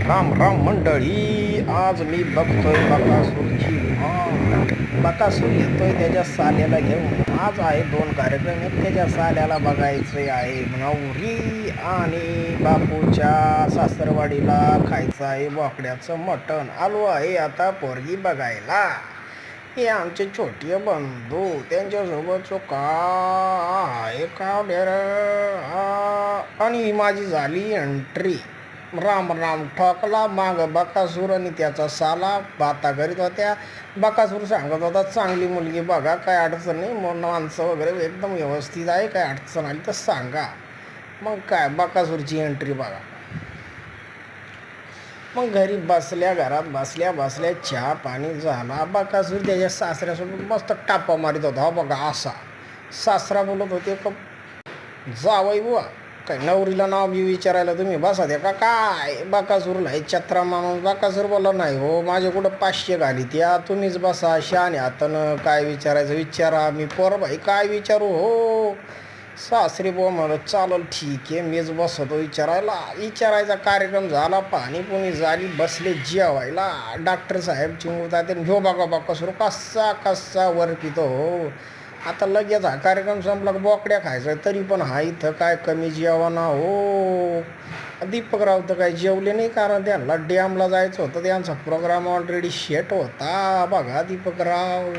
राम राम मंडळी. आज मी बघतोय बकासूरची बकासूर येतोय त्याच्या साल्याला घेऊन. आज आहे 2 कार्यक्रम आहेत. त्याच्या साल्याला बघायचे आहे नवरी आणि बापूच्या सासरवाडीला खायचं आहे बोकड्याचं मटण. आलो आहे आता पोरगी बघायला. हे आमचे छोटे बंधू, त्यांच्यासोबत काय का आणि ही माझी झाली एंट्री. राम राम ठोकला माग बकासूर आणि त्याचा साला बाता करीत होत्या. बकासूर सांगत होता चांगली मुलगी बघा, काय अडचण नाही, माणसं वगैरे एकदम व्यवस्थित आहे, काय अडचण आली तर सांगा. मग काय बकासूरची एंट्री बघा. मग घरात बसल्या बसल्या चहा पाणी झाला. बकासूर त्याच्या सासऱ्यासोबत मस्त टापा मारित होता. बघा असा सासरा बोलत होते का जावई बुवा, काय नवरीला नाव बी विचारायला तुम्ही बसा द्या का काय. बकासूरला हे छत्रा माणूस. बकासूर बोला नाही हो, माझे कुठं 500 घाली त्या, तुम्हीच बसा शाने हातानं, काय विचारायचं विचारा. मी पोरबाई काय विचारू हो. सासरी बुवा म्हणत चालल ठीक आहे, मीच बसतो विचारायचा कार्यक्रम झाला. पाणी पुणी झाली, बसले जेवायला. डॉक्टर साहेब चिंगुतात घेऊ बघा बकासूर कसा कसा वर पितो हो. आता लगेच हा कार्यक्रम संपला बोकड्या खायचा, तरी पण हा इथं काय कमी जेवणा हो. दीपकराव तर काय जेवले नाही, कारण त्यांना डॅमला जायचं होतं, त्यांचा प्रोग्राम ऑलरेडी सेट होता. बघा दीपकराव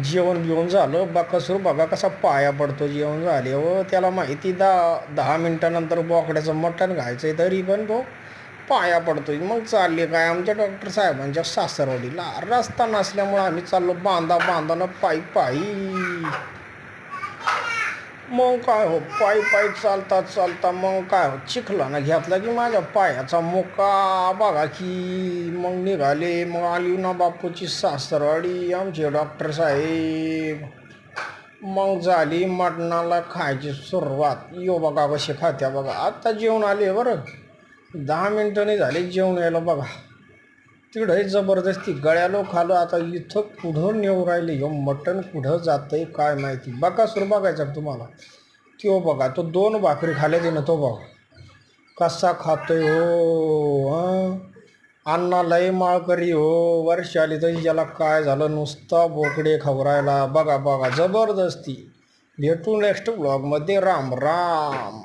जेवण घेऊन झालं. बकासूर बघा कसा पाया पडतो जेवण झाले हो. त्याला माहिती 10 मिनटानंतर बोकड्याचं मटण खायचं आहे, तरी पण तो पाया पडतोय. मग चालले काय आमच्या डॉक्टर साहेबांच्या सासरवाडीला. रस्ता नसल्यामुळे आम्ही चाललो बांधानं पायी. मग काय हो, पायी चालता मग काय हो, चिखलानं घेतला की माझ्या पायाचा मुका बघा की. मग निघाले. मग आली ना बापूची सासरवाडी, आमचे डॉक्टर साहेब. मग झाली मटणाला खायची सुरुवात. यो बघा कसे खात्या बघा. आत्ता जेवण आले बरं, 10 मिनटं नाही झाले जेवण यायला बघा. तिकडे जबरदस्ती गळ्यालो खालो. आता इथं पुढं नेऊ राहिले. ह्यो मटण कुठं जातंय काय माहिती. बकासूर बघायचा तुम्हाला, तो बघा तो 2 भाकरी खाल्या ना, तो बघा कसा खातोय हो. अण्णा लय माळकरी हो. वर्ष आली तरी ज्याला काय झालं, नुसता बोकडे खवरायला. बघा जबरदस्ती. भेटू नेक्स्ट ब्लॉगमध्ये. राम राम.